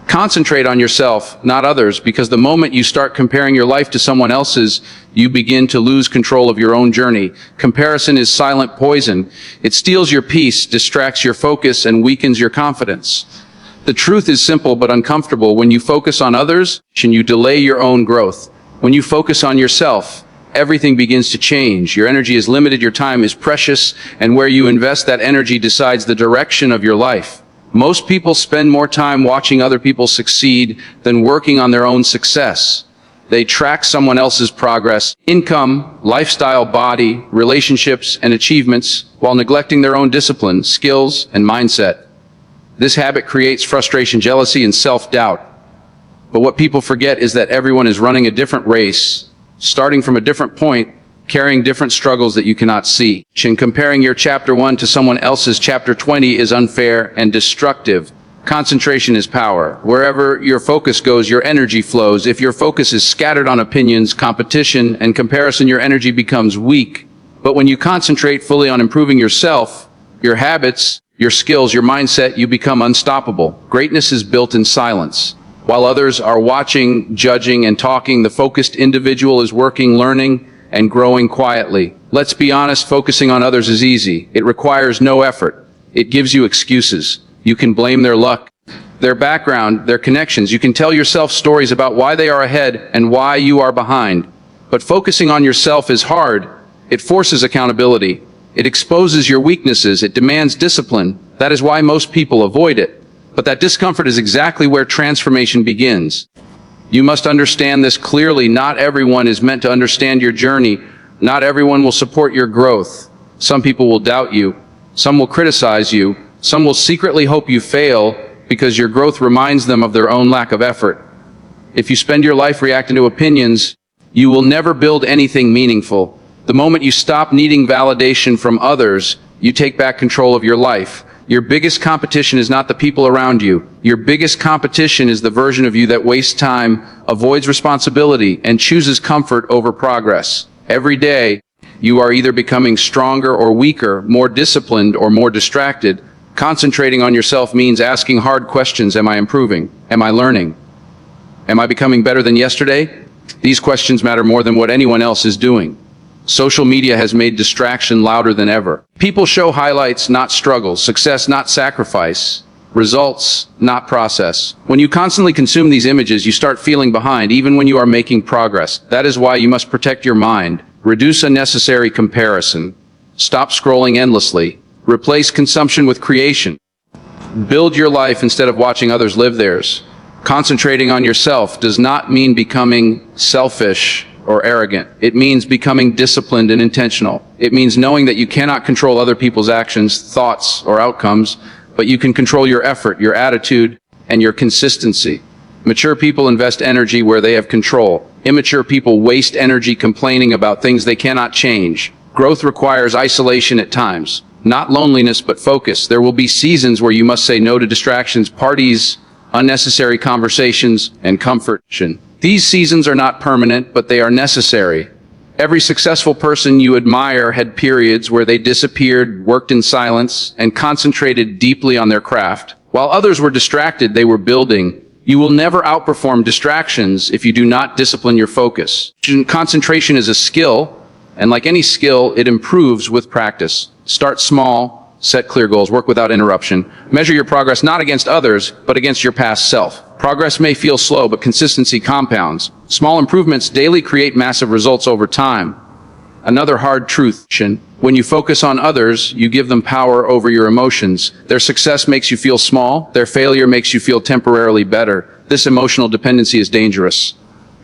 Concentrate on yourself, not others, because the moment you start comparing your life to someone else's, you begin to lose control of your own journey. Comparison is silent poison. It steals your peace, distracts your focus, and weakens your confidence. The truth is simple but uncomfortable. When you focus on others, you delay your own growth. When you focus on yourself, everything begins to change. Your energy is limited, your time is precious, and where you invest that energy decides the direction of your life. Most people spend more time watching other people succeed than working on their own success. They track someone else's progress, income, lifestyle, body, relationships, and achievements while neglecting their own discipline, skills, and mindset. This habit creates frustration, jealousy, and self-doubt. But what people forget is that everyone is running a different race, starting from a different point, carrying different struggles that you cannot see. And comparing your chapter 1 to someone else's chapter 20 is unfair and destructive. Concentration is power. Wherever your focus goes, your energy flows. If your focus is scattered on opinions, competition, and comparison, your energy becomes weak. But when you concentrate fully on improving yourself, your habits, your skills, your mindset, you become unstoppable. Greatness is built in silence. While others are watching, judging, and talking, the focused individual is working, learning, and growing quietly. Let's be honest, focusing on others is easy. It requires no effort. It gives you excuses. You can blame their luck, their background, their connections. You can tell yourself stories about why they are ahead and why you are behind. But focusing on yourself is hard. It forces accountability. It exposes your weaknesses. It demands discipline. That is why most people avoid it. But that discomfort is exactly where transformation begins. You must understand this clearly. Not everyone is meant to understand your journey. Not everyone will support your growth. Some people will doubt you. Some will criticize you. Some will secretly hope you fail because your growth reminds them of their own lack of effort. If you spend your life reacting to opinions, you will never build anything meaningful. The moment you stop needing validation from others, you take back control of your life. Your biggest competition is not the people around you. Your biggest competition is the version of you that wastes time, avoids responsibility, and chooses comfort over progress. Every day, you are either becoming stronger or weaker, more disciplined or more distracted. Concentrating on yourself means asking hard questions. Am I improving? Am I learning? Am I becoming better than yesterday? These questions matter more than what anyone else is doing. Social media has made distraction louder than ever. People show highlights, not struggles, success, not sacrifice, results, not process. When you constantly consume these images, you start feeling behind, even when you are making progress. That is why you must protect your mind. Reduce unnecessary comparison. Stop scrolling endlessly. Replace consumption with creation. Build your life instead of watching others live theirs. Concentrating on yourself does not mean becoming selfish or arrogant. It means becoming disciplined and intentional. It means knowing that you cannot control other people's actions, thoughts, or outcomes, but you can control your effort, your attitude, and your consistency. Mature people invest energy where they have control. Immature people waste energy complaining about things they cannot change. Growth requires isolation at times. Not loneliness, but focus. There will be seasons where you must say no to distractions, parties, unnecessary conversations, and comfort. These seasons are not permanent, but they are necessary. Every successful person you admire had periods where they disappeared, worked in silence, and concentrated deeply on their craft. While others were distracted, they were building. You will never outperform distractions if you do not discipline your focus. Concentration is a skill, and like any skill, it improves with practice. Start small. Set clear goals, work without interruption. Measure your progress not against others, but against your past self. Progress may feel slow, but consistency compounds. Small improvements daily create massive results over time. Another hard truth: when you focus on others, you give them power over your emotions. Their success makes you feel small. Their failure makes you feel temporarily better. This emotional dependency is dangerous.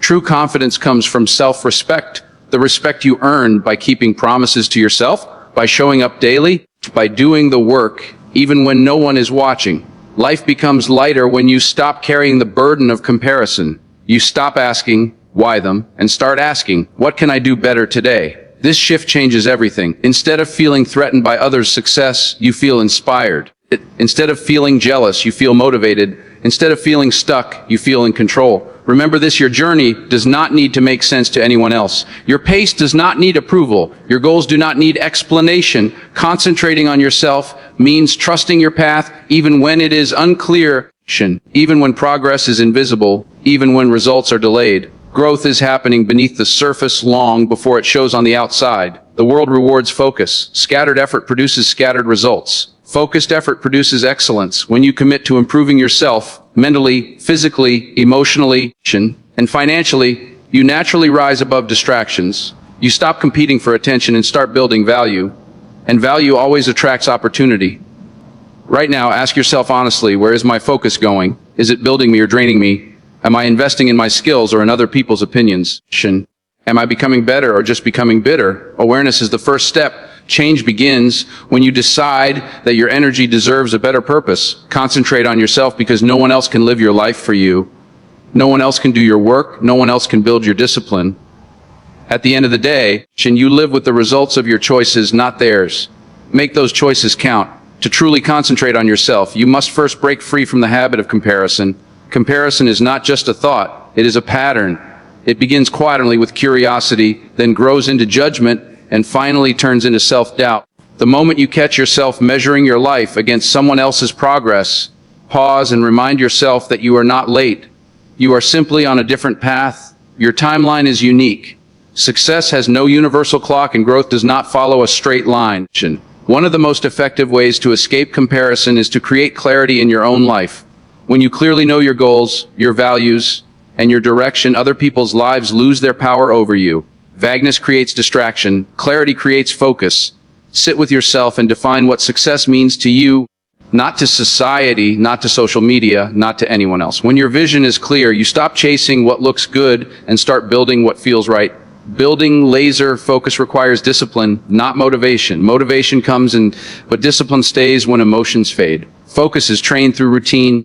True confidence comes from self-respect, the respect you earn by keeping promises to yourself, by showing up daily, by doing the work, even when no one is watching. Life becomes lighter when you stop carrying the burden of comparison. You stop asking, why them, and start asking, what can I do better today? This shift changes everything. Instead of feeling threatened by others' success, you feel inspired. Instead of feeling jealous, you feel motivated. Instead of feeling stuck, you feel in control. Remember this: your journey does not need to make sense to anyone else. Your pace does not need approval. Your goals do not need explanation. Concentrating on yourself means trusting your path even when it is unclear. Even when progress is invisible, even when results are delayed, growth is happening beneath the surface long before it shows on the outside. The world rewards focus. Scattered effort produces scattered results. Focused effort produces excellence. When you commit to improving yourself, mentally, physically, emotionally, and financially, you naturally rise above distractions. You stop competing for attention and start building value. And value always attracts opportunity. Right now, ask yourself honestly, where is my focus going? Is it building me or draining me? Am I investing in my skills or in other people's opinions? Am I becoming better or just becoming bitter? Awareness is the first step. Change begins when you decide that your energy deserves a better purpose. Concentrate on yourself because no one else can live your life for you. No one else can do your work. No one else can build your discipline. At the end of the day, you live with the results of your choices, not theirs. Make those choices count. To truly concentrate on yourself, you must first break free from the habit of comparison. Comparison is not just a thought, it is a pattern. It begins quietly with curiosity, then grows into judgment, and finally turns into self-doubt. The moment you catch yourself measuring your life against someone else's progress, pause and remind yourself that you are not late. You are simply on a different path. Your timeline is unique. Success has no universal clock and growth does not follow a straight line. One of the most effective ways to escape comparison is to create clarity in your own life. When you clearly know your goals, your values, and your direction, other people's lives lose their power over you. Vagueness creates distraction. Clarity creates focus. Sit with yourself and define what success means to you, not to society, not to social media, not to anyone else. When your vision is clear, you stop chasing what looks good and start building what feels right. Building laser focus requires discipline, not motivation. Motivation comes but discipline stays when emotions fade. Focus is trained through routine.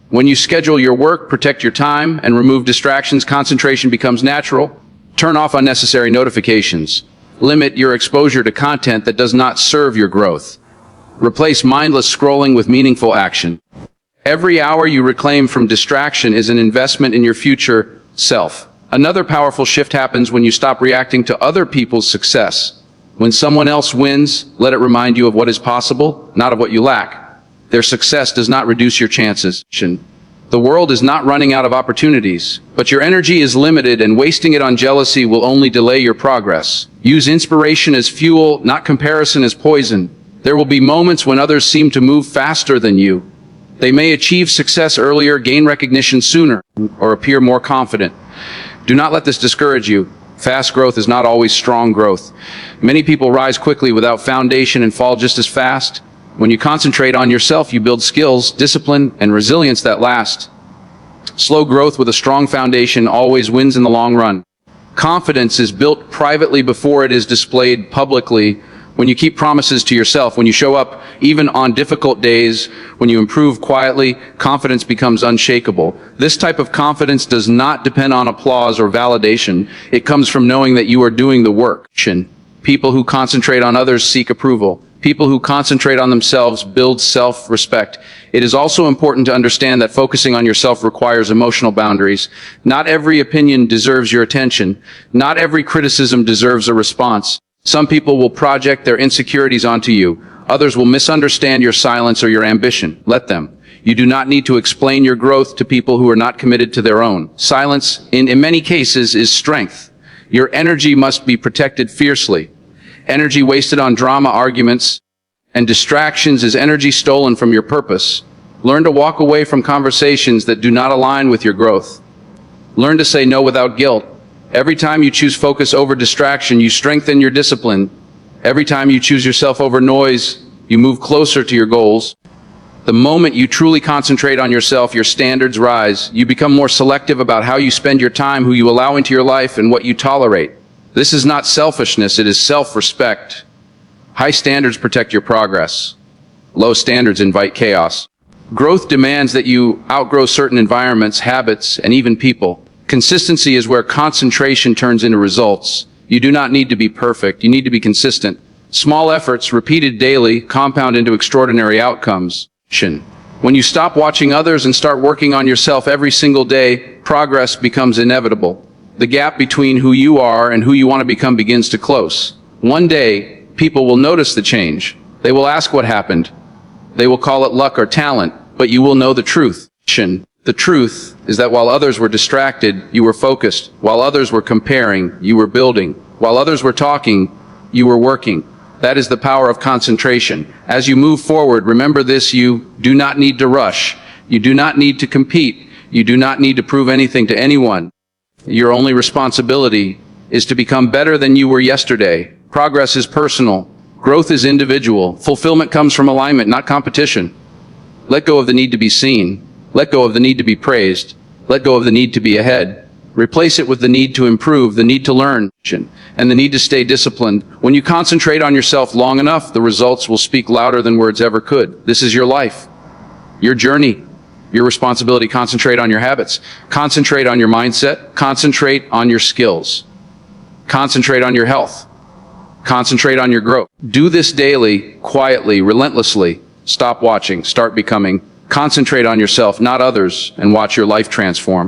When you schedule your work, protect your time, and remove distractions, concentration becomes natural. Turn off unnecessary notifications. Limit your exposure to content that does not serve your growth. Replace mindless scrolling with meaningful action. Every hour you reclaim from distraction is an investment in your future self. Another powerful shift happens when you stop reacting to other people's success. When someone else wins, let it remind you of what is possible, not of what you lack. Their success does not reduce your chances. The world is not running out of opportunities, but your energy is limited and wasting it on jealousy will only delay your progress. Use inspiration as fuel, not comparison as poison. There will be moments when others seem to move faster than you. They may achieve success earlier, gain recognition sooner, or appear more confident. Do not let this discourage you. Fast growth is not always strong growth. Many people rise quickly without foundation and fall just as fast. When you concentrate on yourself, you build skills, discipline, and resilience that last. Slow growth with a strong foundation always wins in the long run. Confidence is built privately before it is displayed publicly. When you keep promises to yourself, when you show up even on difficult days, when you improve quietly, confidence becomes unshakable. This type of confidence does not depend on applause or validation. It comes from knowing that you are doing the work. People who concentrate on others seek approval. People who concentrate on themselves build self-respect. It is also important to understand that focusing on yourself requires emotional boundaries. Not every opinion deserves your attention. Not every criticism deserves a response. Some people will project their insecurities onto you. Others will misunderstand your silence or your ambition. Let them. You do not need to explain your growth to people who are not committed to their own. Silence, in many cases, is strength. Your energy must be protected fiercely. Energy wasted on drama, arguments, and distractions is energy stolen from your purpose. Learn to walk away from conversations that do not align with your growth. Learn to say no without guilt. Every time you choose focus over distraction, you strengthen your discipline. Every time you choose yourself over noise, you move closer to your goals. The moment you truly concentrate on yourself, your standards rise. You become more selective about how you spend your time, who you allow into your life, and what you tolerate. This is not selfishness, it is self-respect. High standards protect your progress. Low standards invite chaos. Growth demands that you outgrow certain environments, habits, and even people. Consistency is where concentration turns into results. You do not need to be perfect, you need to be consistent. Small efforts, repeated daily, compound into extraordinary outcomes. When you stop watching others and start working on yourself every single day, progress becomes inevitable. The gap between who you are and who you want to become begins to close. One day, people will notice the change. They will ask what happened. They will call it luck or talent, but you will know the truth. The truth is that while others were distracted, you were focused. While others were comparing, you were building. While others were talking, you were working. That is the power of concentration. As you move forward, remember this: you do not need to rush. You do not need to compete. You do not need to prove anything to anyone. Your only responsibility is to become better than you were yesterday. Progress is personal. Growth is individual. Fulfillment comes from alignment, not competition. Let go of the need to be seen. Let go of the need to be praised. Let go of the need to be ahead. Replace it with the need to improve, the need to learn, and the need to stay disciplined. When you concentrate on yourself long enough, the results will speak louder than words ever could. This is your life, your journey, your responsibility. Concentrate on your habits. Concentrate on your mindset. Concentrate on your skills. Concentrate on your health. Concentrate on your growth. Do this daily, quietly, relentlessly. Stop watching, start becoming. Concentrate on yourself, not others, and watch your life transform.